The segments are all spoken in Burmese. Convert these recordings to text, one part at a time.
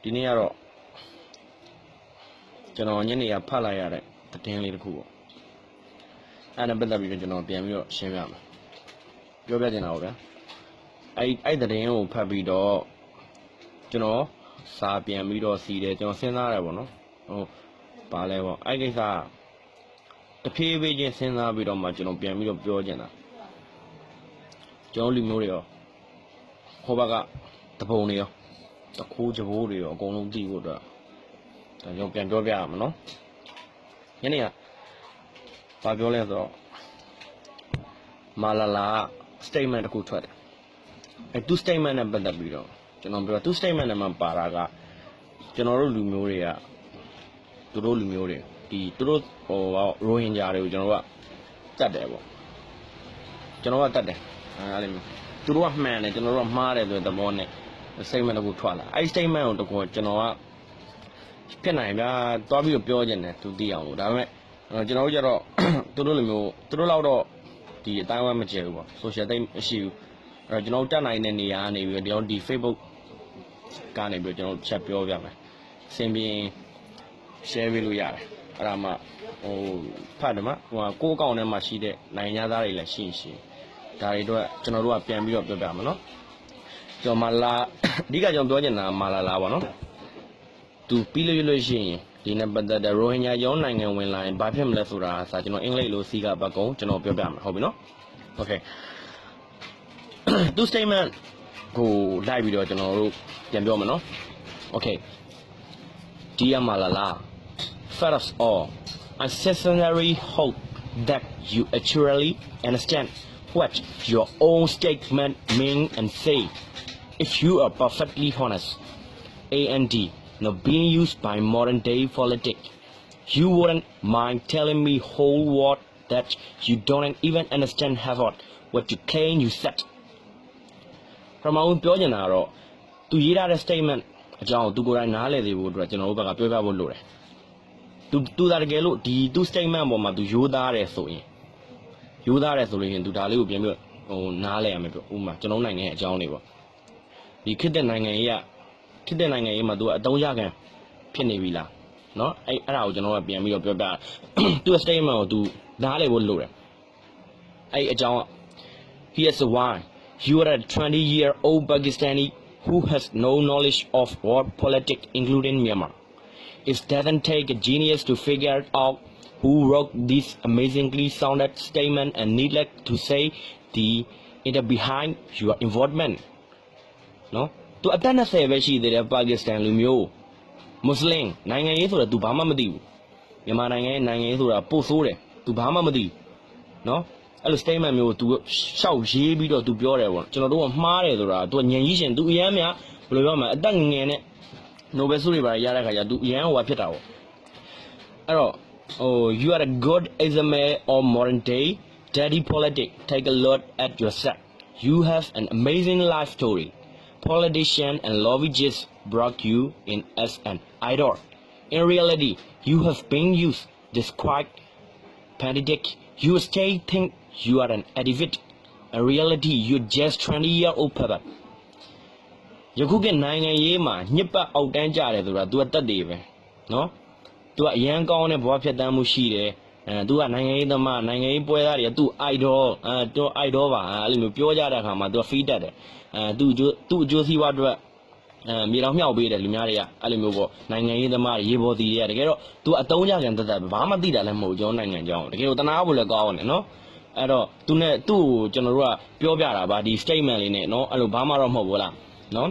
ဒီနေ့ကတော့ကျွန်တော်ညနေကဖတ်လိုက်ရတဲ့သတင်းလေးတစ်ခုပေါ့အဲ့ဒါပတ်သက်ပြီးတော့ကျွန်တော်ပြန်ပြီးတော့ရှင်းပြမယ်ပြောပြချင်တာပေါ့ဗျာအဲ့သတင်းကိုဖတ်ပြီးတော့ကျွန်တော်စာပြန်ပြီးတော့စီတယ်ကျွန်တော်စဉ်းစားရတယ်ပေါ့နော်ပါလဲပေါ့အဲ့ကိစ္စတဖြည်းဖြည်းချင်းစဉ်းစားပြီးတော့မှကျွန်တော်ပြန်ပြီးတော့ပြောချင်တာကျွန်တော်လူမျိုးတွေရောဟိုဘက်ကတပုံတွေရောတခိုးကြဘိုးတွေရောအကုန်လုံးသိဖို့အတွက်ဒါကြောင့်ပြန်ပြောပြရမှာနော်ညနေကဘာပြောလဲဆိုတော့မာလာလာ statement တစ်ခုထွက်တယ်အဲ့သူ statement နဲ့ပတ်သက်ပြီးတော့ကျွန်တော်ပြောသူ statement နဲ့မှပါတာကကျွန်တော်တို့လူမျိုးတွေကသူတို့လူမျိုးတွေဒီသူတို့ရိုဟင်ဂျာတွေကိုကျွန်တော်ကတတ်တယ်ပေါ့ကျွန်တော်ကတတ်တယ်အဲ့လိုမျိုးသူတို့ကမှန်တယ်ကျွန်တော်တို့ကမှားတယ်ဆိုတဲ့သဘောနဲ့ statement တစ်ခုထွက်လာအဲ့ statement ကိုတကွကျွန်တော်ကဖြစ်နိုင်ဗျာတွားပြီးတော့ပြောချင်တယ်သူသိအောင်လို့ဒါပေမဲ့ကျွန်တော်တို့ကျတော့သူတို့လိုမျိုးသူတို့လောက်တော့ဒီအတိုင်းဝမ်မကျဲဘူးပေါ့ social တိတ်မရှိဘူးအဲ့တော့ကျွန်တော်တက်နိုင်တဲ့နေရာကနေပြီးတော့ဒီ Facebook ကနေပြီးတော့ကျွန်တော်ချက်ပြောပြမယ်စင်ပြင် share ပေးလို့ရတယ်အဲ့ဒါမှဖတ်တယ်မှာကိုယ့်အကောင့်ထဲမှာရှိတဲ့နိုင်ငံသားတွေလည်းရှိဒါတွေတော့ကျွန်တော်တို့ကပြန်ပြီးတော့ပြောပြမှာနော်ကျွန်တော်မာလာအဓိကကျွန်တော်ပြောချင်တာမာလာလာပါနော်သူပြီးလို့ရှိရင်ဒီနဲ့ပတ်သက်တဲ့ရိုဟင်ဂျာရောင်းနိုင်ငံဝင်လာရင်ဘာဖြစ်မလဲဆိုတာအစားကျွန်တော်အင်္ဂလိပ်လိုစီးကပတ်ကုံကျွန်တော်ပြောပြမှာဟုတ်ပြီနော် Okay သူ statement ကိုလိုက်ပြီးတော့ကျွန်တော်တို့ပြန်ပြောမှာနော် Okay Dear Malala first of all I sincerely hope that you actually understand what your own statement mean and say if you are perfectly honest and not being used by modern day politics you wouldn't mind telling me whole word that you don't even understand half of what you claim you said ပထမဦးပြောချင်တာတော့သူရေးထားတဲ့ statement အကြောင်းသူကိုယ်တိုင်နားလည်သေးဖို့အတွက်ကျွန်တော်တို့ဘက်ကပြောပြဖို့လိုတယ်သူသာတကယ်လို့ဒီသူ statement ပေါ်မှာသူရိုးသားတယ်ဆိုရင်ရိုးသားတယ်ဆိုလို့ရင်သူဒါလေးကိုပြန်ပြီးနားလည်ရမယ်ပြောဥပမာကျွန်တော်နိုင်ငံရဲ့အကြောင်းတွေပေါ့ဒီခေတ်တဲ့နိုင်ငံရေးမှာသူကအတုံးရခံဖြစ်နေပြီလားเนาะအဲ့ဒါကိုကျွန်တော်ကပြန်ပြီးတော့ပြောပြသူ့ statement ကိုသူနားလည်ဖို့လိုတယ်အဲ့အကြောင်း Here's why you are a 20-year-old Pakistani who has no knowledge of world politics including Myanmar it doesn't take a genius to figure out who wrote this amazingly sounded statement and needless to say the idea behind your involvement เนาะသူအသက်20ပဲရှိသေးတယ်ပါကစ္စတန်လူမျိုးမွတ်စလင်နိုင်ငံရေးဆိုတာ तू ဘာမှမသိဘူးမြန်မာနိုင်ငံရေးဆိုတာပို့ဆိုးတယ် तू ဘာမှမသိဘူးเนาะအဲ့လို statement မျိုး तू ရှောက်ရေးပြီးတော့ तू ပြောတယ်ပေါ့ကျွန်တော်တို့ကမှားတယ်ဆိုတာ तू ညံကြီးရှင် तू အရမ်းများဘယ်လိုပြောမလဲအသက်ငယ်နဲ့ Nobel ဆုတွေပါရတဲ့ခါကျ तू အရမ်းဟိုဖြစ်တာပေါ့အဲ့တော့you are a good example of modern day dirty politics take a look at yourself you have an amazing life story politicians and lobbyists brought you in as an idol. In reality, you have been used, described, pathetic. You still think you are an idiot. In reality, you're just 20-year-old papa. ယခုကနိုင်ငံရေးမှာညစ်ပတ်အောက်တန်းကြတယ်ဆိုတာ तू အသက်တွေပဲနော် तू အရန်ကောင်းတဲ့ဘဝဖြတ်တန်းမှုရှိတယ်तू ကနိုင်ငံရေးသမားနိုင်ငံရေးပွဲသားတွေ तू idol तू idol ပါအဲ့လိုမျိုးပြောကြတဲ့အခါမှာ तू feed တတ်တယ်သူ့အကျိုးစီးပွားအတွက်မြေတော်မြောက်ပေးတယ်လူများတွေကအဲ့လိုမျိုးပေါ့နိုင်ငံရေးသမားတွေရေပေါ်စီတွေကတကယ်တော့ तू အတုံးကြကန်တတ်ဘာမှသိတာလည်းမဟုတ်ကျွန်တော်နိုင်ငံကြောင်းတကယ်တော့တနာဖို့လည်းကောင်းတယ်နော်အဲ့တော့သူ့ကိုကျွန်တော်တို့ကပြောပြတာပါဒီ statement လေးနဲ့နော်အဲ့လိုဘာမှတော့မဟုတ်ဘူးလားနော်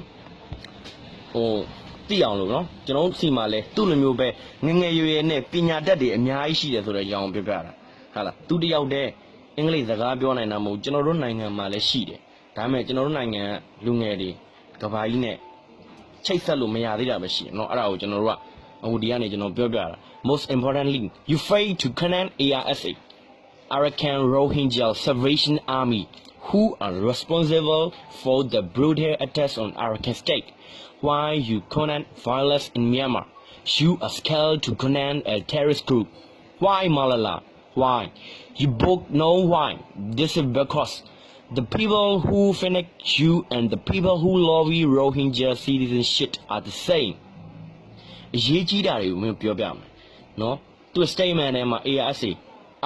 သိအောင်လို့နော်ကျွန်တော်စီမှာလဲသူ့လိုမျိုးပဲငငယ်ရွယ်နဲ့ပညာတတ်တွေအများကြီးရှိတယ်ဆိုတဲ့အကြောင်းပြောပြတာဟာလားသူတယောက်တည်းအင်္ဂလိပ်စကားပြောနိုင်တာမဟုတ်ကျွန်တော်တို့နိုင်ငံမှာလည်းရှိတယ်ဒါပေမဲ့ကျွန်တော်တို့နိုင်ငံလူငယ်တွေကဘာကြီးနဲ့ချိတ်ဆက်လို့မရသေးတာပဲရှိတယ်เนาะအဲ့ဒါကိုကျွန်တော်တို့ကအခုဒီကနေကျွန်တော်ပြောပြတာ most importantly you fail to connect ARSA Arakan Rohingya Salvation Army who are responsible for the brutal attacks on Arakan state why you condemn violence in Myanmar you are scared to condemn a terrorist group why Malala why you both know why this is because The people who finish you and the people who love you Rohingya citizenship are the same. အရေးကြီးတာတွေကိုမင်းပြောပြမယ်နော်သူ statement ထဲမှာ ARSA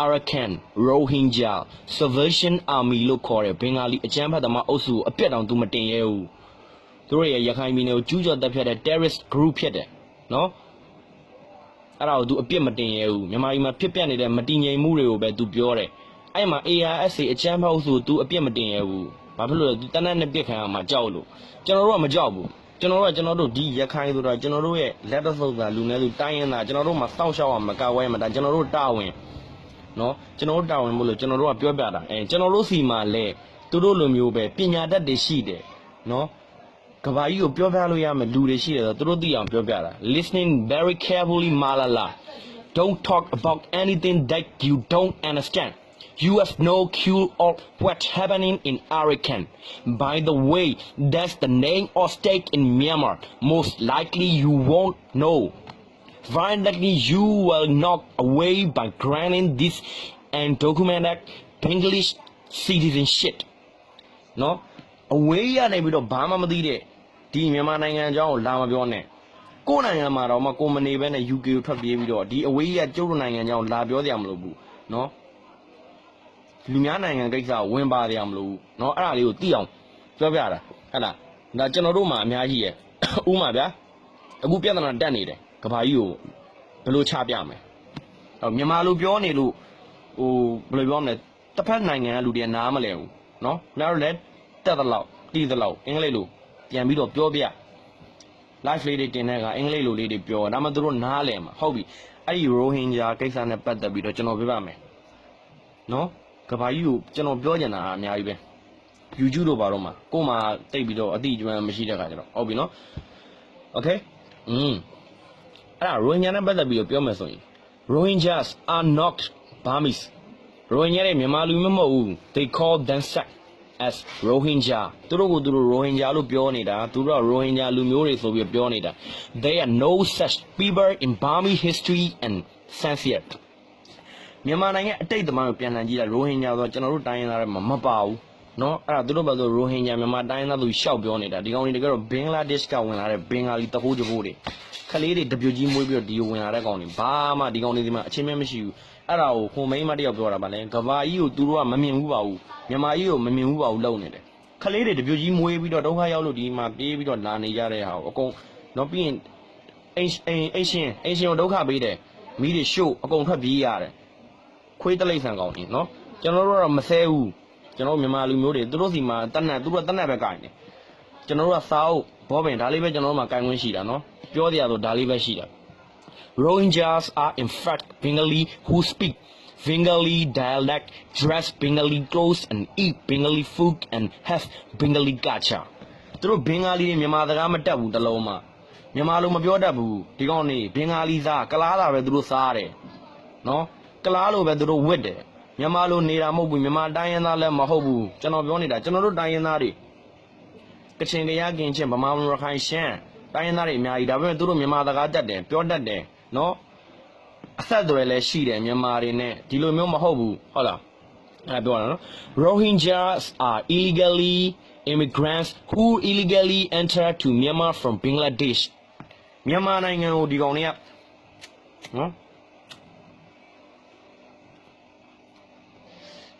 Arakan Rohingya Salvation Army လို့ခေါ်တဲ့ဘင်္ဂါလီအကြမ်းဖက်သမားအုပ်စုအပြတ်တောင်သူမတင်ရဲဘူးသူတို့ရဲ့ရခိုင်ပြည်နယ်ကိုကျူးကျော်တပ်ဖြတ်တဲ့ terrorist group ဖြစ်တယ်နော်အဲ့ဒါကိုသူအပြစ်မတင်ရဲဘူးမြန်မာပြည်မှာဖြစ်ပျက်နေတဲ့မတည်ငြိမ်မှုတွေကိုပဲသူပြောတယ်အဲ့မှာ ARSA အကြမ်းဖက်အုပ်စုသူအပြစ်မတင်ရဲဘူးဘာဖြစ်လို့လဲသူတနက်နဲ့ပြစ်ခံရမှာကြောက်လို့ကျွန်တော်တို့ကမကြောက်ဘူးကျွန်တော်တို့ဒီရခိုင်ဆိုတာကျွန်တော်တို့ရဲ့လက်သက်သုတ်တာလူနည်းစုတိုင်းရင်းသားကျွန်တော်တို့မှာစောင့်ရှောက်အောင်မကဝဲမှာဒါကျွန်တော်တို့တာဝန်နော်ကျွန်တော်တို့တာဝန်မို့လို့ကျွန်တော်တို့ကပြောပြတာကျွန်တော်တို့စီမှာလဲသူတို့လိုမျိုးပဲပညာတတ်တွေရှိတယ်နော်ကဘာကြီးကိုပြောပြလို့ရမယ်လူတွေရှိတယ်ဆိုတော့သူတို့သိအောင်ပြောပြတာ listening very carefully Malala don't talk about anything that you don't understand You have no clue of what's happening in Arakan. By the way, that's the name of state in Myanmar. Most likely you won't know. Violently you will knock away by granting this undocumented English citizenship. No? Away ရတယ်ပြီးတော့ဘာမှမသိတဲ့ဒီမြန်မာနိုင်ငံအကြောင်းကိုလာမပြောနဲ့ကိုယ်နိုင်ငံမှာတော့မှကိုမနေဘဲနဲ့ UK ကိုထွက်ပြေးပြီးတော့ဒီ away ရကျုပ်တို့နိုင်ငံအကြောင်းလာပြောကြရမလို့ဘူးနော်လူများနိုင်ငံကိစ္စဝင်ပါရမလို့เนาะအဲ့ဒါလေးကိုသိအောင်ပြောပြတာဟုတ်လားဒါကျွန်တော်တို့မှာအများကြီးရယ်ဥမာဗျာအခုပြဿနာတက်နေတယ်ကဘာကြီးကိုဘယ်လိုချပြမယ်ဟောမြန်မာလူပြောနေလို့ဟိုဘယ်လိုပြောမလဲတစ်ဖက်နိုင်ငံကလူတွေနားမလဲဘူးเนาะများတို့လည်းတက်တဲ့လောက်တီးတဲ့လောက်အင်္ဂလိပ်လိုပြန်ပြီးတော့ပြောပြ live လေးတွေတင်တဲ့ကအင်္ဂလိပ်လိုလေးတွေပြောဒါမှသူတို့နားလဲမှာဟုတ်ပြီအဲ့ဒီ Rohingya ကိစ္စနဲ့ပတ်သက်ပြီးတော့ကျွန်တော်ပြပါမယ်เนาะကဘာကြီးကိုကျွန်တော်ပြောချင်တာအများကြီးပဲ YouTube တို့ဘာတော့မှာကို့မှာတိတ်ပြီးတော့အတိအကျွမ်းမရှိတဲ့ခါကျတော့ဟုတ်ပြီနော် Okay အဲ့ဒါ Rohingya နဲ့ပတ်သက်ပြီးတော့ပြောမယ်ဆိုရင် Rohingyas are not Burmese Rohingya တွေမြန်မာလူမျိုးမဟုတ်ဘူး they call themselves as Rohingya သူတို့ကိုသူတို့ Rohingya လို့ပြောနေတာသူတို့က Rohingya လူမျိုးတွေဆိုပြီးပြောနေတာ they are no such people in Burmese history and censorshipမြန်မာနိုင်ငံအတိတ်သမိုင်းကိုပြန်လှန်ကြည့်လိုက်ရိုဟင်ဂျာဆိုတော့ကျွန်တော်တို့တိုင်းရင်းသားတွေမှာမပါဘူးเนาะအဲ့ဒါသူတို့ဘာလို့ရိုဟင်ဂျာမြန်မာတိုင်းရင်းသားသူရှောက်ပြောနေတာဒီကောင်တွေတကယ်တော့ဘင်္ဂလားဒေ့ရှ်ကဝင်လာတဲ့ဘင်္ဂါလီတခိုးကြိုးတွေခလေးတွေတပြွတ်ကြီးမွေးပြီးတော့ဒီဝင်လာတဲ့ကောင်တွေဘာမှဒီကောင်တွေဒီမှာအချင်းမဲမရှိဘူးအဲ့ဒါကိုခုံမိန်းမတယောက်ပြောတာဗာလဲကဘာကြီးကိုသူတို့ကမမြင်ဘူးပါဘူးမြန်မာကြီးကိုမမြင်ဘူးပါဘူးလုံနေတယ်ခလေးတွေတပြွတ်ကြီးမွေးပြီးတော့ဒုက္ခရောက်လို့ဒီမှာပြေးပြီးတော့လာနေကြတဲ့ဟာကိုအကုန်เนาะပြီးရင်အရှင်ကိုဒုက္ခပေးတယ်မိတွေရှို့အကုန်ထွက်ပြေးရတယ်ခွေးတလိမ့်ဆန်ကောင်းနေနော်ကျွန်တော်တို့ကတော့မဆဲဘူးကျွန်တော်မြန်မာလူမျိုးတွေသူတို့စီမှာတနတ်သူတို့တနတ်ပဲကင်တယ်ကျွန်တော်တို့ကစာအုပ်ဘောပင်ဒါလေးပဲကျွန်တော်တို့မှာကင်ခွင့်ရှိတာနော်ပြောကြရဆိုဒါလေးပဲရှိတာ Rohingyas are in fact Bengali who speak Bengali dialect dress Bengali clothes and eat Bengali food and have Bengali culture သူတို့ဘင်္ဂါလီတွေမြန်မာစကားမတတ်ဘူးတလုံးမှာမြန်မာလိုမပြောတတ်ဘူးဒီကောင်နေဘင်္ဂါလီစားကလားတာပဲသူတို့စားတယ်နော်ကလားလိုပဲသူတို့ဝစ်တယ်မြန်မာလိုနေတာမဟုတ်ဘူးမြန်မာတိုင်းရင်းသားလည်းမဟုတ်ဘူးကျွန်တော်ပြောနေတာကျွန်တော်တို့တိုင်းရင်းသားတွေကချင်ကရကင်ချင်းဗမာရခိုင်ရှမ်းတိုင်းရင်းသားတွေအများကြီးဒါပေမဲ့သူတို့မြန်မာစကားတတ်တယ်ပြောတတ်တယ်နော်အဆက်အသွယ်လည်းရှိတယ်မြန်မာတွေနဲ့ဒီလိုမျိုးမဟုတ်ဘူးဟုတ်လားအဲ့ပြောတာနော် Rohingyas are illegally immigrants who illegally enter to Myanmar from Bangladesh မြန်မာနိုင်ငံကိုဒီကောင်တွေကနော်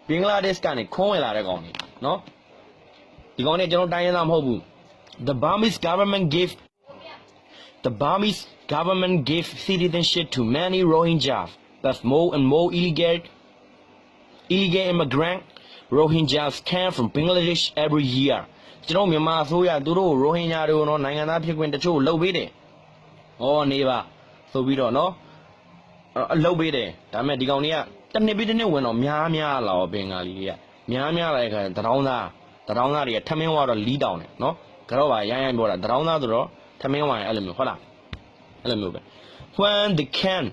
ဘင်္ဂလားဒေ့ရှ်ကနေခွန်းဝင်လာတဲ့ကောင်တွေနော်ဒီကောင်တွေကျွန်တော်တိုင်းရင်းသားမဟုတ်ဘူး The Burmese government gave citizenship to many Rohingyas but more and more illegal immigrant Rohingyas came from Bangladesh every year ကျွန်တော်မြန်မာအစိုးရသူတို့ Rohingya တွေကိုတော့နိုင်ငံသားဖြစ်ခွင့်တချို့လုပ်ပေးတယ်ဟောနေပါဆိုပြီးတော့နော်လုပ်ပေးတယ်ဒါပေမဲ့ဒီကောင်တွေကတနစ်ပြီးတနစ်ဝင်တော့များလာတော့ဘင်္ဂါလီတွေကများလာတဲ့ခါတရောင်းသားတွေကထမင်းဝါတော့လီးတောင်းတယ်နော်ကတော့ပါရိုင်းပြောတာတရောင်းသားဆိုတော့ထမင်းဝါရင်အဲ့လိုမျိုးဟုတ်လားအဲ့လိုမျိုးပဲ when they can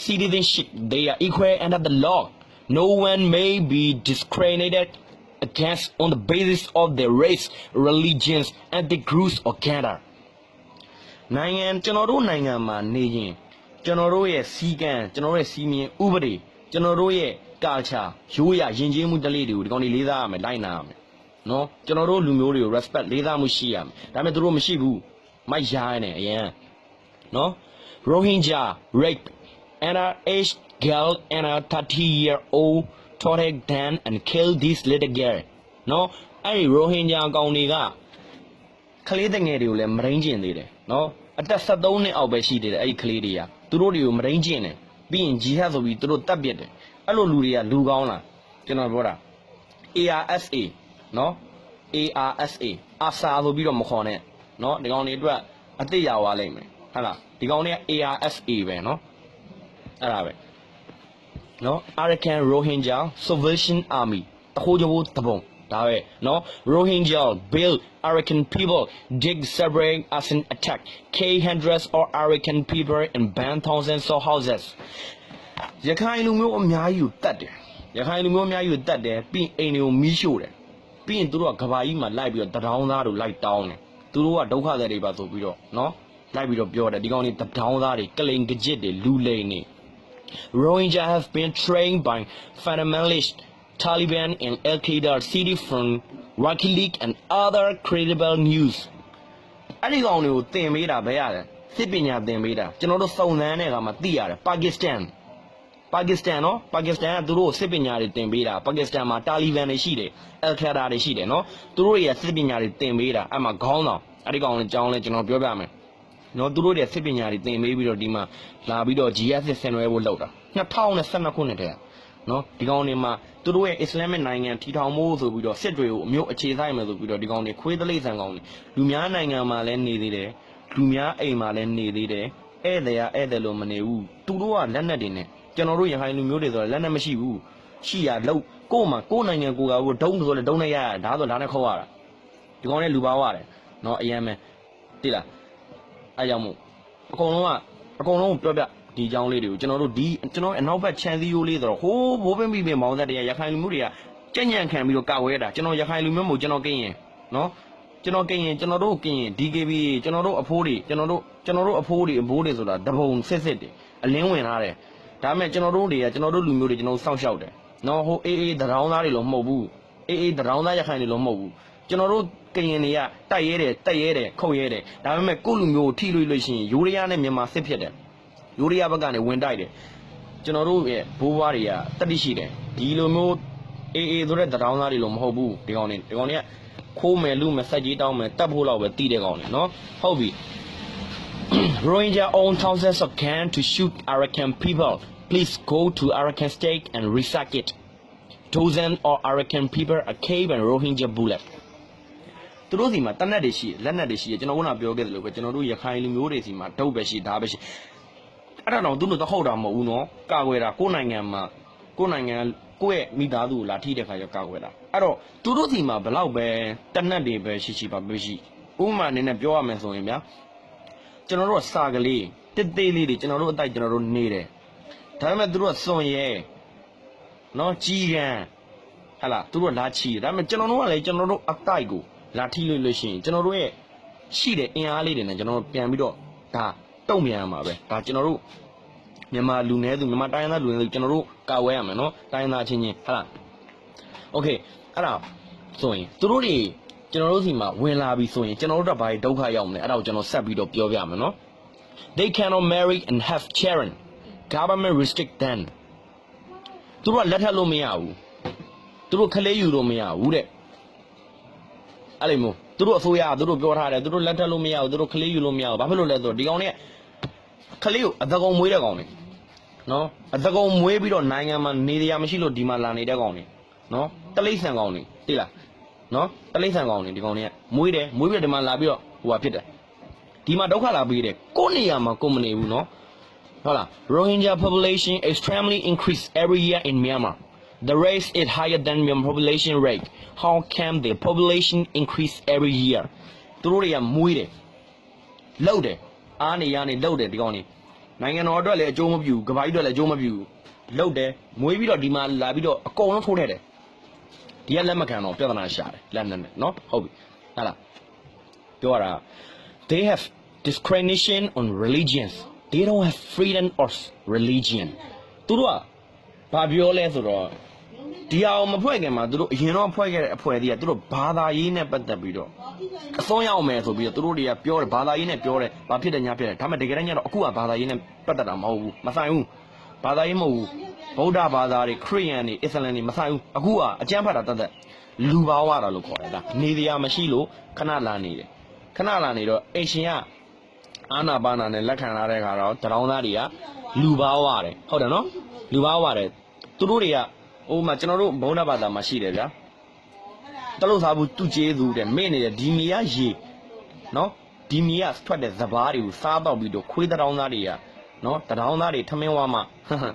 citizenship they are equal under the law no one may be discriminated against on the basis of their race religions ethnic groups or gender နိုင်ငံကျွန်တော်တို့နိုင်ငံမှာနေရင်ကျွန်တော်တို့ရဲ့စီကံကျွန်တော်တို့ရဲ့စီမင်းဥပဒေကျွန်တော်တို့ရဲ့ culture ရိုးရာယဉ်ကျေးမှုတလေးတွေကိုဒီကောင်တွေလေးစားရမယ်လိုက်နာရမယ် နော်ကျွန်တော်တို့လူမျိုးတွေကို respect လေးစားမှုရှိရမယ်ဒါပေမဲ့သူတို့မရှိဘူးမိုက်ရိုင်းနေအရင်နော် Rohingya rape underage girl and a 30-year-old tortured them and killed this little girl နော်အဲ့ဒီ Rohingya ကောင်တွေကကလေးတငယ်တွေကိုလည်းမရင်းကျင်သေးတယ်နော်အသက်73နှစ်အောက်ပဲရှိသေးတယ်အဲ့ဒီကလေးတွေကသူတို့တွေကိုမရင်းကျင်တယ်ပြီးရင်ဂျီဟတ်ဆိုပြီးသူတို့တပ်ပစ်တယ်အဲ့လိုလူတွေကလူကောင်းလားကျွန်တော်ပြောတာ ARSA နော် ARSA အာဆာဆိုပြီးတော့မခေါ်နဲ့နော်ဒီကောင်တွေအတွက်အသိရသွားလိမ့်မယ်ဟုတ်လားဒီကောင်တွေက ARSA ပဲနော်အဲ့ဒါပဲနော် Arakan Rohingya Salvation Army တခိုးကြိုးတပုံဒါပဲနော် Rohingya build Arakan people dig separate as an attack kill hundreds of Arakan people and ban thousands of houses ရခိုင်လူမျိုးအများကြီးကိုတတ်တယ်ရခိုင်လူမျိုးအများကြီးကိုတတ်တယ်ပြီးအိမ်တွေကိုမီးရှို့တယ်ပြီးရင်သူတို့ကကဘာကြီးမှာလိုက်ပြီးတော့တထောင်းသားတို့လိုက်တောင်းတယ်သူတို့ကဒုက္ခတွေပါဆိုပြီးတော့နော်လိုက်ပြီးတော့ပြောတယ်ဒီကောင်တွေတထောင်းသားတွေကလိန်ကကြစ်တွေလူလိန်တွေ Rohingya have been trained by fundamentalist Taliban and Al-Qaeda city from WikiLeaks and other credible news အဲ့ဒီကောင်တွေကိုသင်ပေးတာပဲရတယ်စစ်ပညာသင်ပေးတာကျွန်တော်တို့စုံစမ်းတဲ့အခါမှာသိရတယ်ပါကစ္စတန်နော်ပါကစ္စတန်ကသူတို့စစ်ပညာတွေသင်ပေးတာပါကစ္စတန်မှာတာလီဘန်တွေရှိတယ်အယ်ခိုင်ဒါတွေရှိတယ်နော်သူတို့ရဲ့စစ်ပညာတွေသင်ပေးတာအဲ့မှာခေါင်းဆောင်အဲ့ဒီကောင်လေးကြောင်းလဲကျွန်တော်ပြောပြမယ်နော်သူတို့ရဲ့စစ်ပညာတွေသင်ပေးပြီးတော့ဒီမှာလာပြီးတော့ GS ဆင်နွှဲဖို့လုပ်တာ2012ခုနှစ်တည်းနော်ဒီကောင်တွေမှာသူတို့ရဲ့ Islamic နိုင်ငံထီထောင်မှုဆိုပြီးတော့စစ်တွေကိုအမျိုးအခြေဆိုင်မယ်ဆိုပြီးတော့ဒီကောင်တွေခွေးသလိဆန်ကောင်တွေလူများနိုင်ငံမှာလည်းနေသေးတယ်လူများအိမ်မှာလည်းနေသေးတယ်ဧည့်သည်လို့မနေဘူးသူတို့ကလက်နက်တွေနဲ့ကျွန်တော်တို့ရခိုင်လူမျိုးတွေဆိုတော့လက်နက်မရှိဘူးရှိရလို့ကို့မှာကို့နိုင်ငံကိုကဒုံးဆိုလည်းဒုံးနဲ့ရရဒါဆိုဒါနဲ့ခေါ်ရတာဒီကောင်နဲ့လူပါဝရတယ်နော်အရင်ပဲတိလားအဲကြောင့်မို့အကုန်လုံးပြောပြဒီအကြောင်းလေးတွေကိုကျွန်တော်အနောက်ဘက်ခြံစည်းရိုးလေးဆိုတော့ဟိုးဘိုးပင်းပြီးမောင်းသက်တွေကရခိုင်လူမျိုးတွေကကြက်ညံ့ခံပြီးတော့ကာဝဲတာကျွန်တော်ရခိုင်လူမျိုးမို့ကျွန်တော်ကရင်နော်ကျွန်တော်ကရင်ကျွန်တော်တို့ကရင် DKB ကျွန်တော်တို့အဖိုးတွေကျွန်တော်တို့အဖိုးတွေဆိုတာတပုံစစ်တွေအလင်းဝင်ထားတယ်ဒါပေမဲ့ကျွန်တော်တို့လူမျိုးတွေကျွန်တော်စောင့်ရှောက်တယ်နော်ဟိုအေးတရောင်းသားတွေလို့မဟုတ်ဘူးအေးတရောင်းသားရခိုင်တွေလို့မဟုတ်ဘူးကျွန်တော်တို့ကရင်တွေကတိုက်ရဲတယ်ခုတ်ရဲတယ်ဒါပေမဲ့ကိုယ့်လူမျိုးကိုထိလို့ရှိရင်ယူရီးယားနဲ့မြန်မာစစ်ဖြစ်တယ်ယူရီးယားဘက်ကနေဝင်တိုက်တယ်ကျွန်တော်တို့ရဲ့ဘိုးဘွားတွေကတတိရှိတယ်ဒီလိုမျိုးအေးဆိုတဲ့တရောင်းသားတွေလို့မဟုတ်ဘူးဒီကောင်တွေကခိုးမယ်လူမယ်စိုက်ကြီးတောင်းမယ်တတ်ဖို့လောက်ပဲတီးတဲ့ကောင်တွေနော်ဟုတ်ပြီ Rohingya own thousands of guns to shoot Arakan people. Please go to Arakan state and resack it. Dozens of Arakan people are killed by Rohingya bullets. သူတို့စီမှာတနက်တွေရှိလက်နက်တွေရှိကျွန်တော်ကပြောခဲ့တယ်လို့ပဲကျွန်တော်တို့ရခိုင်လူမျိုးတွေစီမှာဒုတ်ပဲရှိဒါပဲရှိအဲ့ဒါတော့သူတို့တော့ဟုတ်တာမဟုတ်ဘူးနော်ကာကွယ်တာကိုယ်နိုင်ငံကိုယ့်ရဲ့မိသားစုကိုလာထိတဲ့ခါကျကာကွယ်တာအဲ့တော့သူတို့စီမှာဘလောက်ပဲတနက်တွေပဲရှိပါမရှိဥပမာအနေနဲ့ပြောရမယ်ဆိုရင်ဗျာကျွန်တော်တို့ကစာကလေးတစ်သေးလေးတွေကျွန်တော်တို့အတိုက်ကျွန်တော်တို့နေတယ်ဒါပေမဲ့သူတို့ကစွန်ရဲနော်ကြီးကန်းဟလာသူတို့ကလာချီတယ်ဒါပေမဲ့ကျွန်တော်တို့ကလည်းကျွန်တော်တို့အတိုက်ကိုလာထိလို့ရှိရင်ကျွန်တော်တို့ရဲ့ရှိတဲ့အင်အားလေးတွေနဲ့ကျွန်တော်တို့ပြန်ပြီးတော့ဒါတုံ့ပြန်ရမှာပဲဒါကျွန်တော်တို့မြန်မာလူနည်းစုမြန်မာတိုင်းသားလူနည်းစုကျွန်တော်တို့ကာဝဲရမယ်နော်တိုင်းသားချင်းဟလာโอเคအဲ့ဒါဆိုရင်သူတို့တွေကျွန်တော်တို့စီမှာဝင်လာပြီဆိုရင်ကျွန်တော်တို့ကဘာဒုက္ခရောက်မလဲအဲ့ဒါကိုကျွန်တော်ဆက်ပြီးတော့ပြောပြမယ်နော် They cannot marry and have children government restrict them သူတို့ကလက်ထပ်လို့မရဘူးသူတို့ခလေးယူလို့မရဘူးတဲ့အဲ့လိုမျိုးသူတို့အစိုးရသူတို့ပြောထားတယ်သူတို့လက်ထပ်လို့မရဘူးသူတို့ခလေးယူလို့မရဘူးဘာဖြစ်လို့လဲဆိုတော့ဒီကောင်တွေကခလေးကိုအသကောင်မွေးတဲ့ကောင်တွေနော်အသကောင်မွေးပြီးတော့နိုင်ငံမှာနေရမရှိလို့ဒီမှာလာနေတဲ့ကောင်တွေနော်တလိမ့်ဆန်ကောင်တွေသိလားနော်တလိမ့်ဆန်ကောင်တွေဒီကောင်တွေကမွေးပြီးဒီမှာလာပြီးတော့ဟိုဟာဖြစ်တယ်ဒီမှာဒုက္ခလာပြီးတယ်ကိုယ့်နေရာမှာကိုမနေဘူးနော်ဟုတ်လား Rohingya population extremely increase every year in Myanmar the rate is higher than Myanmar population rate how can the population increase every year သူတို့တွေကမွေးတယ်လှုပ်တယ်အားနေရနေလှုပ်တယ်ဒီကောင်တွေနိုင်ငံတော်အတွက်လည်းအကျိုးမပြုဘူးကဘာကြီးအတွက်လည်းအကျိုးမပြုဘူးလှုပ်တယ်မွေးပြီးတော့ဒီမှာလာပြီးတော့အကုန်လုံးထိုးထည့်တယ်ဒီကလက်မခံတော့ပြဿနာရှာတယ်လက်နဲ့နော်ဟုတ်ပြီဟာလားပြောရတာ they have discrimination on religions they don't have freedom of religion သူတို့ကဘာပြောလဲဆိုတော့ ဒီအောင်မဖွဲ့ခင်မှာသူတို့အရင်တော့ဖွဲ့ခဲ့တဲ့အဖွဲတွေကသူတို့ဘာသာရေးနဲ့ပတ်သက်ပြီးတော့အစွန်းရောက်မယ်ဆိုပြီးတော့သူတို့တွေကပြောတယ်ဘာသာရေးနဲ့ပြောတယ်ဘာဖြစ်တယ်ညာဖြစ်တယ်ဒါပေမဲ့တကယ်တမ်းကျတော့အခုကဘာသာရေးနဲ့ပတ်သက်တာမဟုတ်ဘူးမဆိုင်ဘူးဘာသာရေးမဟုတ်ဘူးဗုဒ္ဓဘာသာတွေခရစ်ယာန်တွေအစ္စလာမ်တွေမဆိုင်ဘူးအခုကအကျမ်းဖတ်တာတတ်လူဘာဝတာလို့ခေါ်တယ်ဒါနေတရားမရှိလို့ခဏလာနေတယ်ခဏလာနေတော့အရှင်ကအာနာပါနာနဲ့လက်ခံလာတဲ့ခါတော့တရောင်းသားတွေကလူဘာဝတယ်ဟုတ်တယ်နော်လူဘာဝတယ်သူတို့တွေကဟိုမှာကျွန်တော်တို့ဘုန်းတော်ဘာသာမှာရှိတယ်ဗျာတလို့စားဘူးသူ့ကျေးဇူးတဲ့မေ့နေတယ်ဒီမီရရေနော်ဒီမီရထွက်တဲ့စပားတွေကိုစားတော့ပြီးတော့ခွေးတရောင်းသားတွေကနော်တရောင်းသားတွေထမင်းဝါမှ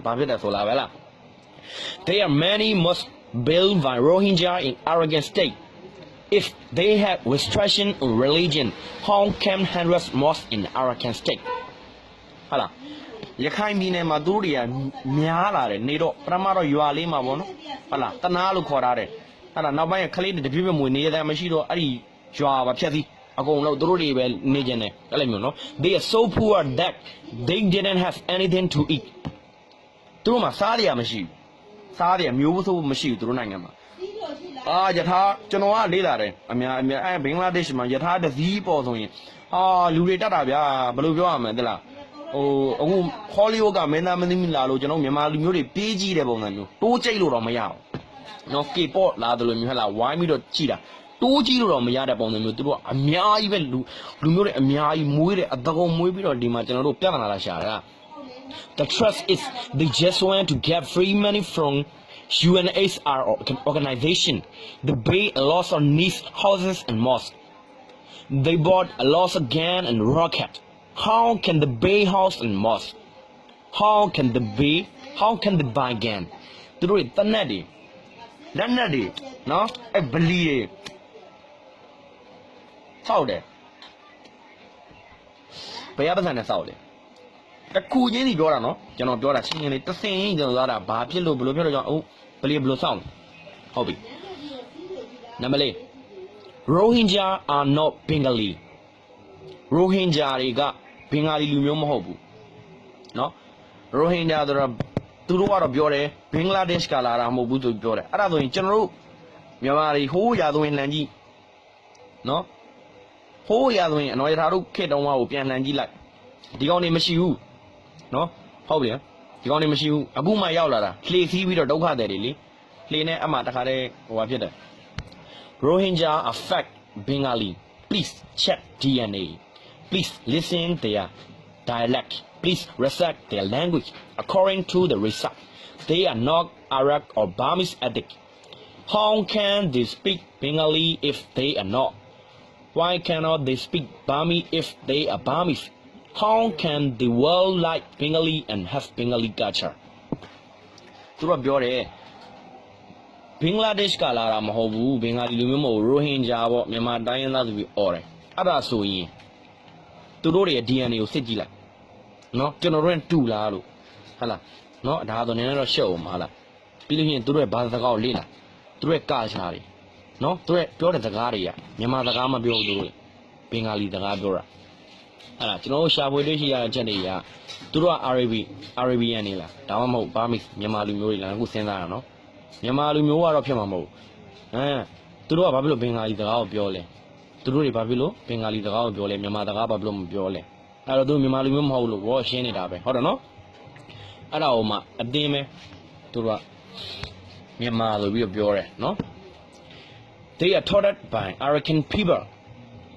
ဘာဖြစ်တယ်ဆိုလာပဲလား There are many must built by Rohingya in Arakan state if they have restriction on religion how can hundreds mosques in Arakan state ဟာလားရခိုင်ပြည်နယ်မှာသူတို့တွေကများလာတယ်နေတော့ပထမတော့ရွာလေးမှာပေါ့နော်ဟုတ်လားတနာလို့ခေါ်ထားတယ်အဲ့ဒါနောက်ပိုင်းကလေးတွေတပြည့်ပြည့်မွေနေရတယ်မရှိတော့အဲ့ဒီရွာပါဖြတ်စီအကုန်လုံးသူတို့တွေပဲနေကြတယ်အဲ့လိုမျိုးနော် they are so poor that they didn't have anything to eat သူတို့မှာစားရမရှိဘူးစားရမျိုးစိုးမရှိဘူးသူတို့နိုင်ငံမှာယထာကျွန်တော်ကလေးလာတယ်အများအဲဘင်္ဂလားဒေ့ရှ်မှာယထာတစည်းပေါ်ဆိုရင်လူတွေတက်တာဗျာဘယ်လိုပြောရမလဲတဲ့လားအခုဟောလီဝုဒ်ကမင်းသားမင်းသမီးလာလို့ကျွန်တော်မြန်မာလူမျိုးတွေပြေးကြည့်တဲ့ပုံစံမျိုးတိုးကြိတ်လို့တော့မရဘူးနော်ကေပေါ့လာတယ်လို့မျိုးဟဲ့လားဝိုင်းပြီးတော့ကြည့်တာတိုးကြည့်လို့တော့မရတဲ့ပုံစံမျိုးသူတို့အများကြီးပဲလူမျိုးတွေအများကြီးမွေးတယ်အတကုံမွေးပြီးတော့ဒီမှာကျွန်တော်တို့ပြဿနာလာရှာတာ The trust is they just want to get free money from UNHCR organization the bay a lot of needs houses and mosques they bought a lot of gun and rocket how can the bay house and mosque how can they buy gun သူတို့တနက်တွေလက်နက်တွေနော်အဲဗလီတွေစောက်တယ်ဘယ်ရပတ်စံနဲ့စောက်တယ်တခုချင်းစီပြောတာနော်ကျွန်တော်ပြောတာချင်းချင်းလေးတဆင်ရင်ကျွန်တော်သွားတာဘာဖြစ်လို့ဘယ်လိုဖြစ်လို့ကြောင့်ဗလီဘယ်လိုစောက်ဟုတ်ပြီနံပါတ်၄ Rohingya are not Bengali Rohingya တွေကဘင်္ဂါလီလူမျိုးမဟုတ်ဘူးနော် Rohingya ဆိုတော့သူတို့ကတော့ပြောတယ်ဘင်္ဂလားဒေ့ရှ်ကလာတာမဟုတ်ဘူးသူပြောတယ်အဲ့ဒါဆိုရင်ကျွန်တော်တို့မြန်မာတွေဟိုးရာသွင်းလှန်ကြည့်နော်ဟိုးရာသွင်းအနော်ရထားတို့ခေတ်တုန်းကကိုပြန်လှန်ကြည့်လိုက်ဒီကောင်တွေမရှိဘူးနော်ဟုတ်ပြီဒီကောင်တွေမရှိဘူးအခုမှရောက်လာတာလှေစီးပြီးတော့ဒုက္ခသည်တွေလေလှေနဲ့အမှတခါတည်းဟိုဟာဖြစ်တယ် Rohingya affect Bengali please check DNA please listen their dialect please respect their language according to the research they are not Arab or Burmese ethnic how can they speak Bengali if they are not why cannot they speak Burmese if they are Burmese how can the world like Bengali and have Bengali culture သူတို့ပြောတယ်ဘင်္ဂလားဒေ့ရှ်ကလာတာမဟုတ်ဘူးဘင်္ဂါလီလူမျိုးမဟုတ်ရိုဟင်ဂျာပေါ့မြန်မာတိုင်းရင်းသားဆိုပြီးអော်တယ်အဲ့ဒါဆိုရင်သူတို့ရဲ့ DNA ကိုစစ်ကြည့်လိုက်နော်ကျွန်တော်တို့နဲ့တူလားလို့ဟုတ်လားနော်ဒါဆိုနည်းနည်းတော့ရှုပ်အောင်မဟုတ်လားပြီးလို့ရှိရင်သူတို့ရဲ့ဘာသာစကားကိုလေ့လာသူတို့ရဲ့ကာချာတွေနော်သူတို့ရဲ့ပြောတဲ့စကားတွေကမြန်မာစကားမပြောဘူးသူတို့ဘင်္ဂါလီစကားပြောတာအဲ့ဒါကျွန်တော်တို့ရှာဖွေတွေ့ရှိရတဲ့ချက်တွေကသူတို့က Arabian နေလားဒါမှမဟုတ်ဘာမီမြန်မာလူမျိုးတွေလားအခုစဉ်းစားရအောင်နော်မြန်မာလူမျိုးကတော့ဖြစ်မှာမဟုတ်သူတို့ကဘာဖြစ်လို့ဘင်္ဂါလီစကားကိုပြောလဲသူတို့တွေဘာဖြစ်လို့ဘင်္ဂါလီစကားကိုပြောလဲမြန်မာစကားဘာဖြစ်လို့မပြောလဲအဲ့တော့သူမြန်မာလူမျိုးမဟုတ်လို့ဘောရှင်းနေတာပဲဟုတ်တယ်နော်အဲ့ဒါဟိုမှအတင်းပဲသူတို့ကမြန်မာဆိုပြီးတော့ပြောတယ်နော် They are taught by Arakan people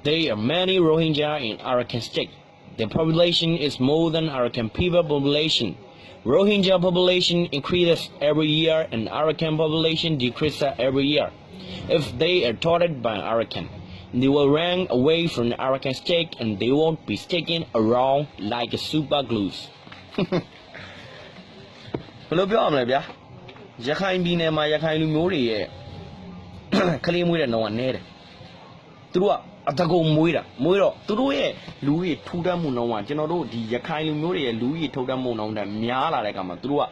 There are many Rohingya in Arakan state the population is more than Arakan people population Rohingya population increases every year and Arakan population decreases every year if they are taught by Arakan they will run away from the Arakan state and they won't be sticking around like super glues ဘယ်လိုပြောရမလဲဗျာရခိုင်ပြည်နယ်မှာရခိုင်လူမျိုးတွေရဲ့ကလေးမွေးတဲ့နှုန်းကနည်းတယ်သူတို့ကအတကုံမွေးတော့သူတို့ရဲ့လူကြီးထူထပ်မှုနှုန်းကကျွန်တော်တို့ဒီရခိုင်လူမျိုးတွေရဲ့လူကြီးထူထပ်မှုနှုန်းတဲ့များလာတဲ့အခါမှာသူတို့က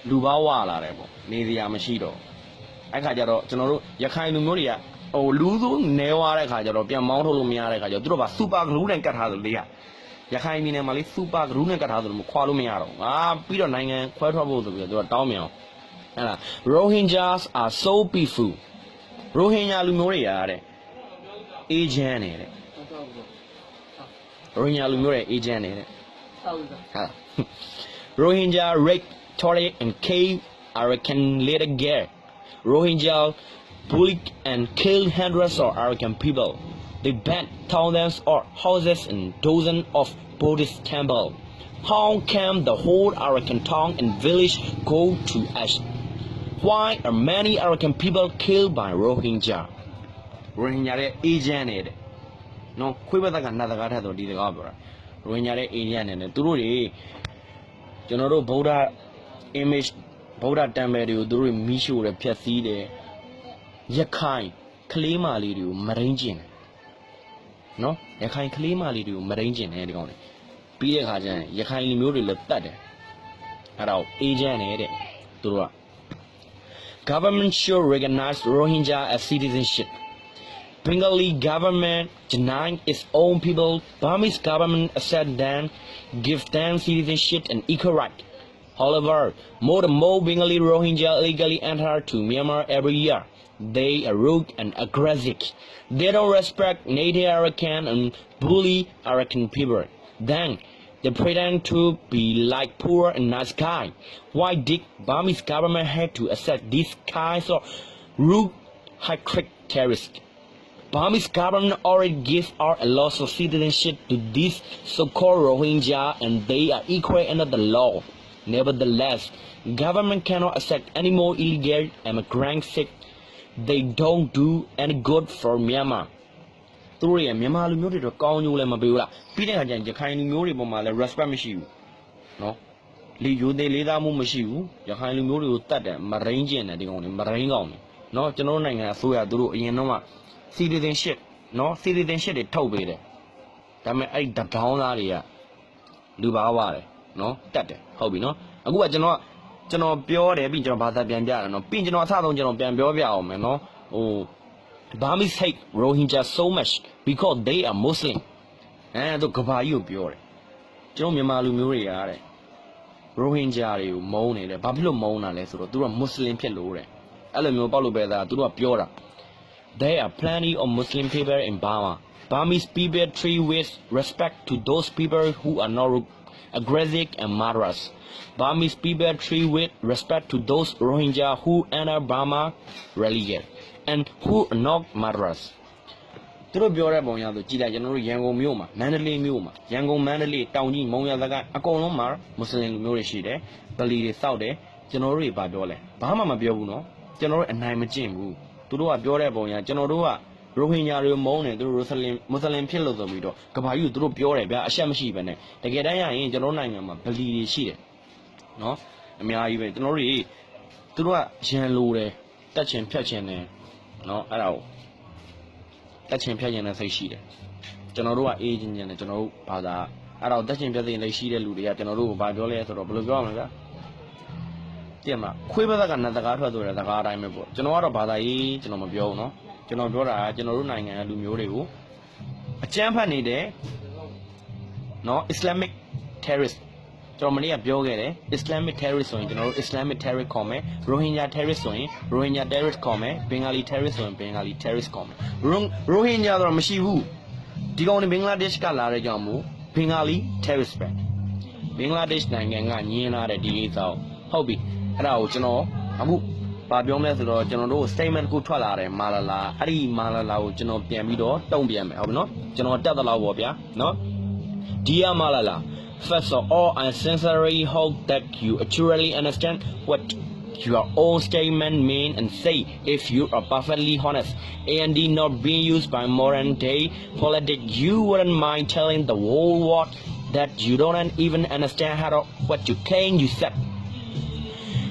လူဘာဝလာတယ်ပေါ့နေစရာမရှိတော့အဲ့ခါကျတော့ကျွန်တော်တို့ရခိုင်လူမျိုးတွေကဟိုလူစုနဲွားတဲ့ခါကျတော့ပြန်မောင်းထုတ်လို့မရတဲ့ခါကျတော့သူတို့ကစူပါဂလူးနဲ့ကတ်ထားသလိုလေးရခိုင်ပြည်နယ်မှာလေးစူပါဂလူးနဲ့ကတ်ထားသလိုခွာလို့မရတော့ပြီးတော့နိုင်ငံခွဲထွက်ဖို့ဆိုပြီးတော့သူကတောင်းမြန်အောင် Rohingyas are so peaceful. Rohingya လူမျိုးတွေရတဲ့ agent နေတဲ့ Rohingya လူမျိုးတွေ agent နေတဲ့ Rohingya rape, torture and kill Arakan little girl. Rohingya bullied and killed hundreds of Arakan people. They burned thousands of houses and dozens of Buddhist temples. How can the whole Arakan town and village go to ash? Why are many Arakan people killed by Rohingya? Rohingya ရဲ့ agent နေတဲ့ နော်ခွေးဘက်ကနတ်တကားထက်တော့ဒီတကားပြောတာ Rohingya ရဲ့ agent နဲ့သူတို့တွေကျွန်တော်တို့ဗုဒ္ဓ image ဗုဒ္ဓ temple တွေကိုသူတို့မီးရှို့တယ်ဖျက်ဆီးတယ်ရခိုင်ကလေးမလေးတွေကိုမရင်းကျင်တယ်နော်ရခိုင်ကလေးမလေးတွေကိုမရင်းကျင်တယ်ဒီကောင်တွေပြီးတဲ့ခါကျရင်ရခိုင်လူမျိုးတွေလည်းတတ်တယ်အဲ့ဒါကို agent နဲ့တဲ့သူတို့က Government should recognize Rohingya as citizenship. Bengali government denying its own people. Burmese government accept them, give them citizenship and equal right. However, more and more Bengali Rohingya illegally enter to Myanmar every year. They are rude and aggressive. They don't respect Native Arakan and bully Arakan people. Then they pretend to be like poor and nice guy. Why did Burmese government have to accept these kinds of rude, high-crick terrorists? Burmese government already gives out a lot of citizenship to these so-called Rohingya and they are equal under the law. Nevertheless, government cannot accept any more illegal immigrants. They don't do any good for Myanmar. သူတို့ရဲ့မြန်မာလူမျိုးတွေတော့ကောင်းကျိုးလည်းမပေးဘူးလားပြီးတဲ့အခါကျရင်ရခိုင်လူမျိုးတွေပေါ်မှာလည်း respect မရှိဘူးနော်လေယူသေးလေးသားမှုမရှိဘူးရခိုင်လူမျိုးတွေကိုတတ်တယ်မရင်းကျင်တယ်ဒီကောင်တွေမရင်းကောင်တွေနော်ကျွန်တော်တို့နိုင်ငံအစိုးရသူတို့အရင်တော့က citizenship နော် citizenship တွေထုတ်ပေးတယ်ဒါပေမဲ့အဲ့တဒေါင်းသားတွေကလူပါဝတယ်နော်တတ်တယ်ဟုတ်ပြီနော်အခုကကျွန်တော်ပြောတယ်ပြီးကျွန်တော်ဘာသာပြန်ပြတယ်နော်ပြီးကျွန်တော်အစဆုံးကျွန်တော်ပြန်ပြောပြအောင်မယ်နော်ဟိုBurmese hate Rohingya so much because they are Muslim. သူကဘာကြီးကိုပြောတယ်ကျွန်တော်မြန်မာလူမျိုးတွေကတဲ့ Rohingya တွေကိုမုန်းနေတယ်ဘာဖြစ်လို့မုန်းတာလဲဆိုတော့သူတို့က Muslim ဖြစ်လို့တဲ့အဲ့လိုမျိုးပေါ့လို့ပဲသားသူတို့ကပြောတာ There are plenty of Muslim people in Burma. Burmese people treat with respect to those people who are not aggressive and murderers. Burmese people treat with respect to those Rohingya who enter Burma religion. And who are not murderers. သူတို့ပြောတဲ့ပုံရဆိုကြည်လိုက်ကျွန်တော်တို့ရန်ကုန်မြို့မှာမန္တလေးမြို့မှာရန်ကုန်မန္တလေးတောင်ကြီးမုံရသကအကုန်လုံးမှာမွတ်စလင်လူမျိုးတွေရှိတယ်ဗလီတွေစောက်တယ်ကျွန်တော်တို့တွေဘာပြောလဲဘာမှမပြောဘူးနော်ကျွန်တော်တို့အနိုင်မကျင့်ဘူးသူတို့ကပြောတဲ့ပုံရကျွန်တော်တို့ကရိုဟင်ဂျာတွေမုန်းတယ်သူတို့မွတ်စလင်ဖြစ်လို့ဆိုပြီးတော့ကဘာကြီးသူတို့ပြောတယ်ဗျာအရှက်မရှိပဲနဲ့တကယ်တမ်းရရင်ကျွန်တော်နိုင်ငံမှာဗလီတွေရှိတယ်နော်အများကြီးပဲကျွန်တော်တို့သူတို့ကရန်လိုတယ်တက်ချင်ဖြတ်ချင်တယ်နော်အဲ့ဒါကိုတက်ချင်ဖြတ်ချင်တဲ့စိတ်ရှိတယ်ကျွန်တော်တို့ကအေးချင်းချင်းနဲ့ကျွန်တော်တို့ဘာသာအဲ့ဒါကိုတက်ချင်ဖြတ်ချင်လေးရှိတဲ့လူတွေကကျွန်တော်တို့ကိုဘာပြောလဲဆိုတော့ဘယ်လိုပြောရမလဲဗျာကြည့်မလားခွေးဘက်ကနတ်တကားထွက်ဆိုတဲ့စကားအတိုင်းပဲပေါ့ကျွန်တော်ကတော့ဘာသာရေးကျွန်တော်မပြောဘူးနော်ကျွန်တော်ပြောတာကကျွန်တော်တို့နိုင်ငံလူမျိုးတွေကိုအကြမ်းဖက်နေတဲ့နော် Islamic terrorist ကျွန်တော်မနေ့ကပြောခဲ့တယ် Islamic terrorist ဆိုရင်ကျွန်တော်တို့ Islamic terrorist ခေါ်မယ် Rohingya terrorist ဆိုရင် Rohingya terrorist ခေါ်မယ် Bengali terrorist ဆိုရင် Bengali terrorist ခေါ်မယ် Rohingya တော့မရှိဘူးဒီကောင်တွေဘင်္ဂလားဒေ့ရှ်ကလာတဲ့ကြောင့်မို့ Bengali terrorist ပဲဘင်္ဂလားဒေ့ရှ်နိုင်ငံကညင်းလာတဲ့ဒီကိစ္စကိုဟုတ်ပြီအဲ့ဒါကိုကျွန်တော်အခုဘာပြောမလဲဆိုတော့ကျွန်တော်တို့ statement ကိုထွက်လာတယ်မာလာလာအဲ့ဒီမာလာလာကိုကျွန်တော်ပြန်ပြီးတော့တုံ့ပြန်မယ်ဟုတ်ပြီနော်ကျွန်တော်တက်သလောက်ပေါ့ဗျာနော် Dear Malala First of all, I sincerely hope that you actually understand what your own statement mean and say if you are perfectly honest and not being used by modern day politics. You wouldn't mind telling the whole world that you don't even understand what you claim you said.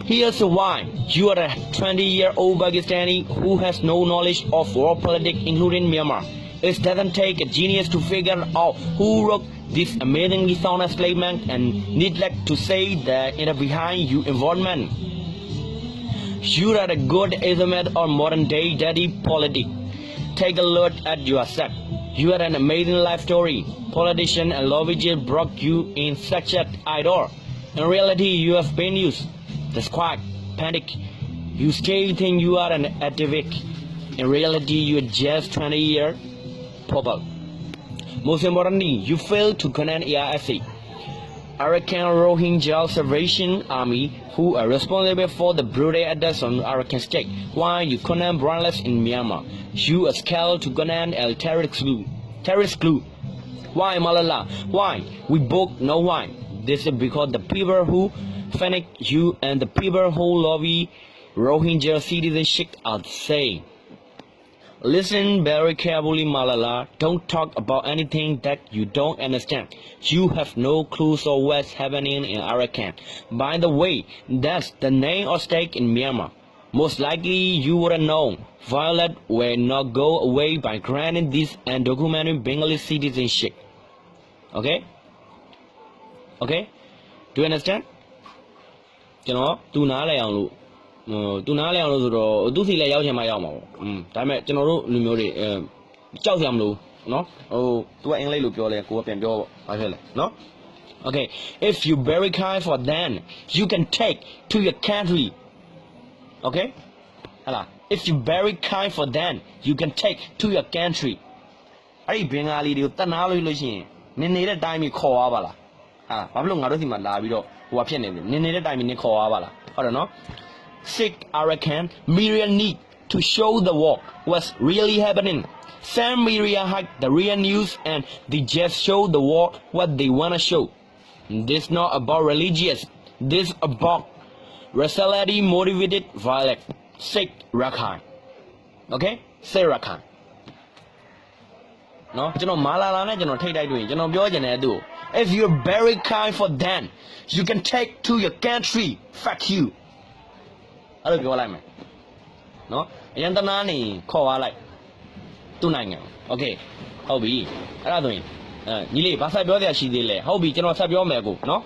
Here's why. You are a 20-year-old Pakistani who has no knowledge of world politics, including Myanmar. It doesn't take a genius to figure out who wrote this amazingly sound statement and neglect to say that in behind you involvement. You are a good estimate of modern day dirty politics. Take a look at yourself. You are an amazing life story. Politicians and lobbyists brought you in such an idol. In reality, you have been used. Describe, panic, You still think you are an activist. In reality, you are just 20-year pop-up. Most importantly, you failed to connect ARSA, Arakan Rohingya Salvation Army, who are responsible for the brutal attacks on Arakan state, while you connect brothers in Myanmar. You are scared to connect a terrorist group. Why, Malala? Why? We both know why. This is because the people who fanatic you and the people who lobby Rohingya citizenship are the same. Listen very carefully, Malala. Don't talk about anything that you don't understand. You have no clue of what's happening in Arakan. By the way, that's the name of state in Myanmar. Most likely you would have known. Violet will not go away by granting this undocumented Bengali citizenship. Okay? Okay? Do you understand? You know, do not let on. သူနားလဲအောင်လို့ဆိုတော့သူစီလဲရောက်ချင်မှရောက်မှာပေါ့ဒါပေမဲ့ကျွန်တော်တို့လူမျိုးတွေကြောက်စရာမလိုနော်ဟိုသူကအင်္ဂလိပ်လိုပြောလဲကိုကပြန်ပြောပေါ့ဘာဖြစ်လဲနော် Okay, if you very kind for them you can take to your country. Okay, ဟလာ if you very kind for them you can take to your country. အဲ့ဒီဘင်္ဂါလီတွေကိုတတ်နာလို့ရှိရင်နင်နေတဲ့တိုင်းမျိုးခေါ်သွားပါလားဟာဘာဖြစ်လို့ငါတို့စီမှာလာပြီးတော့ဟိုကဖြစ်နေတယ်နင်နေတဲ့တိုင်းမျိုးနင်ခေါ်သွားပါလားဟုတ်တယ်နော်Sick Arakan media need to show the world what's really happening. Some media hide the real news and they just show the world what they wanna show. This not about religious. This about raciality motivated violence. Sick Rakhine. Okay? Say Rakhine. No? ကျွန်တော်မာလာလာနဲ့ကျွန်တော်ထိတ်တိုက်တွေ့ရင်ကျွန်တော်ပြောချင်တယ်သူ If you're very kind for them, you can take to your country. Fuck you. အဲ့လိုပြောလိုက်မယ်နော်အရင်တနာနေခေါ်သွားလိုက်သူ့နိုင်ငံโอเคဟုတ်ပြီအဲ့ဒါဆိုရင်ညီလေးဘာဆက်ပြောစရာရှိသေးလဲဟုတ်ပြီကျွန်တော်ဆက်ပြောမယ်ကိုနော်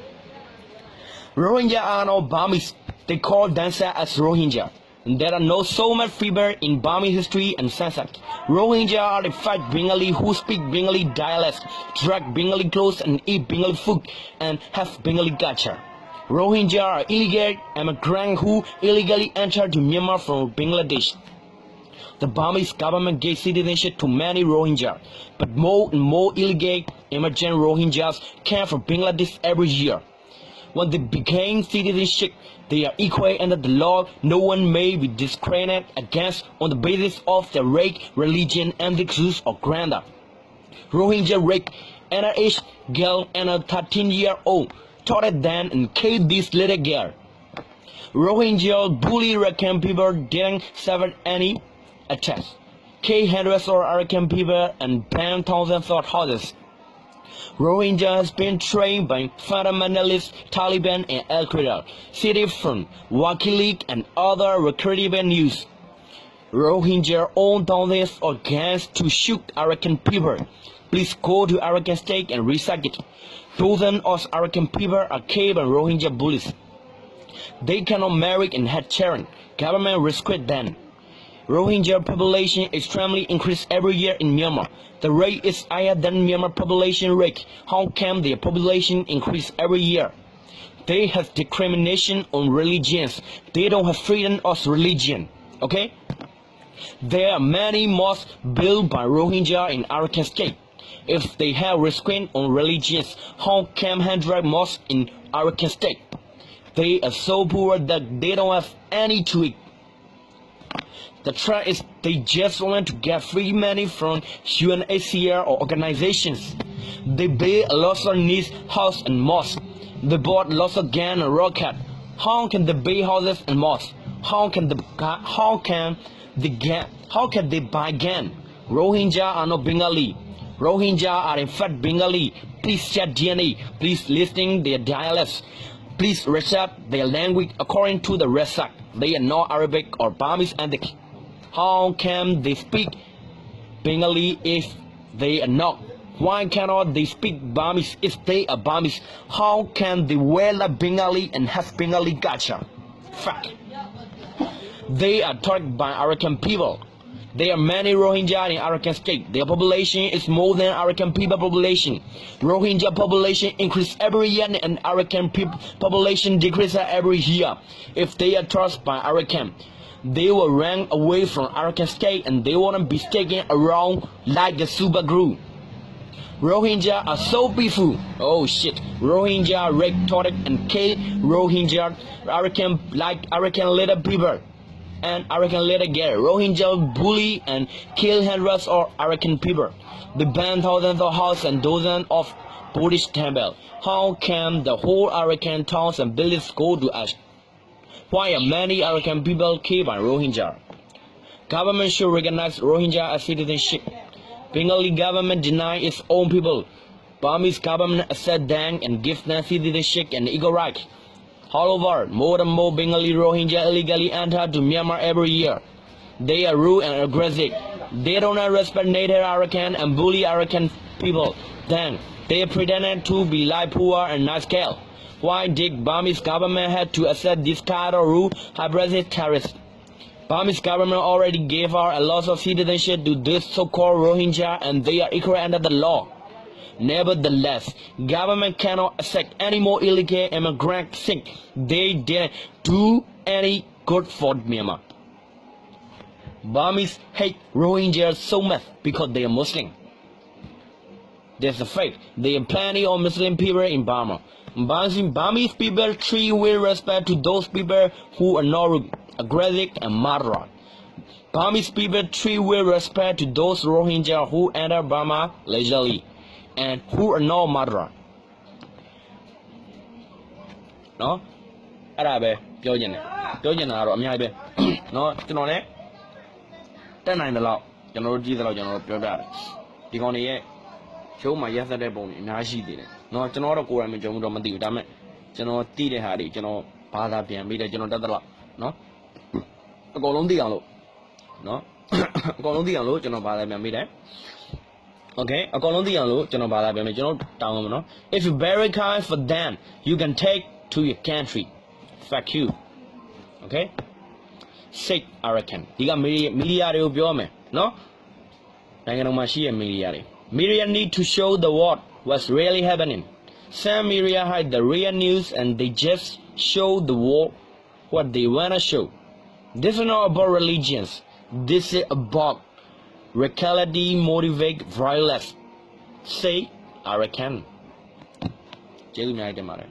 Rohingya are no Burmese they call themselves as Rohingya there are no so much fever in Burmese history and census Rohingya are the five Bengali who speak Bengali dialects drag Bengali clothes and eat Bengali food and have Bengali culture Rohingya are illegal immigrants who illegally entered to Myanmar from Bangladesh. The Burmese government gave citizenship to many Rohingya, but more and more illegal immigrant Rohingyas came from Bangladesh every year. When they became citizenship, they are equal under the law. No one may be discriminated against on the basis of their race, religion, ethnic groups, or gender. Rohingya raped underage girl and a 13-year-old. Tortured them and killed this little girl. Rohingya bully Arakan people didn't suffer any attacks. Killed hundreds of Arakan people and burned thousands of houses. Rohingya has been trained by fundamentalists, Taliban and Al-Qaeda, cited from WikiLeaks and other recruitable news. Rohingya own thousands of guns to shoot Arakan people. Please go to Arakan state and research it. Thousands of Arakan people are killed by Rohingya bullies. They cannot marry and have children. Government restrict them. Rohingya population extremely increase every year in Myanmar. The rate is higher than Myanmar population rate. How can their population increase every year? They have discrimination on religions. They don't have freedom of religion. Okay? There are many mosques built by Rohingya in Arakan state. If they have restraint on religions, how can 100 mosques in Arakan state? They are so poor that they don't have any to eat. The trend is they just want to get free money from UNHCR or organizations. They build lots of needs, house and mosques. They bought lots of gun and rocket. How can they build houses and mosques? How can they buy gun? Rohingya are not Bengali. Rohingya are in fact Bengali. Please check DNA. Please listen their dialects. Please research their language according to the research. They are not Arabic or Burmese ethnic. How can they speak Bengali if they are not? Why cannot they speak Burmese if they are Burmese? How can they wear like Bengali and have Bengali culture? Fact. They are taught by Arakan people. There are many Rohingya in Arakan state. Their population is more than Arakan people population. Rohingya population increase every year and Arakan population decreases every year. If they are taught by Arakan, They were ran away from Arakan state and they want to be taken around like the super glue. Rohingya are so peaceful. Oh shit. Rohingya rape, torture and kill Rohingya Arakan little people and Arakan little girl. Rohingya bully and kill hundreds of Arakan people. They ban thousands of houses and dozens of Buddhist temples. How can the whole Arakan towns and villages go to ash? Why are many Arakan people killed by Rohingya? Government should recognize Rohingya as citizenship. Bengali government deny its own people. Burmese government accept them and give them citizenship and equal rights. However, more and more Bengali Rohingya illegally enter to Myanmar every year. They are rude and aggressive. They don't respect native Arakan and bully Arakan people. Then, they pretended to be like poor and nice girl. Why did Burmese government have to accept this kind of rude, hybrid terrorists? Burmese government already gave out a lot of citizenship to this so-called Rohingya and they are equal under the law. Nevertheless, government cannot accept any more illegal immigrants since they didn't do any good for Myanmar. Burmese hate Rohingyas so much because they are Muslim. There's a fact, there are plenty of Muslim people in Burma. Burmese people treat with respect to those people who are not aggressive and moderate. Burmese people treat with respect to those Rohingya who enter Burma legally and who are not moderate. No? အဲ့ဒါပဲပြောချင်တယ်ပြောချင်တာကတော့အများကြီးပဲเนาะကျွန်တော်လည်းတက်နိုင်တယ်လို့ကျွန်တော်တို့ကြည့်တယ်လို့ကျွန်တော်တို့ပြောပြတယ်ဒီကောင်တွေရဲ့show မှာရက်ဆက်တဲ့ပုံတွေအများကြီးရှိသေးတယ်เนาะကျွန်တော်တော့ကိုယ်တိုင်မကြုံဘူးတော့မသိဘူးဒါပေမဲ့ကျွန်တော်သိတဲ့ဟာတွေကျွန်တော်ဘာသာပြန်ပြီးတယ်ကျွန်တော်တက်တယ်လို့เนาะအကုန်လုံးသိအောင်လို့เนาะအကုန်လုံးသိအောင်လို့ကျွန်တော်ဘာသာပြန်ပြီးတယ် Okay အကုန်လုံးသိအောင်လို့ကျွန်တော်ဘာသာပြန်ပြီးကျွန်တော်တောင်းမှာเนาะ If you very kind for them you can take to your country fuck you okay sick Arakan ဒီကမီဒီယာတွေကိုပြောမယ်เนาะနိုင်ငံတော်မှာရှိတဲ့မီဒီယာတွေMedia need to show the world what's really happening. Some media hide the real news and they just show the world what they wanna show. This is not about religions. This is about reality motivate violence. Say Arakan. ကျေးဇူးများတင်ပါတယ်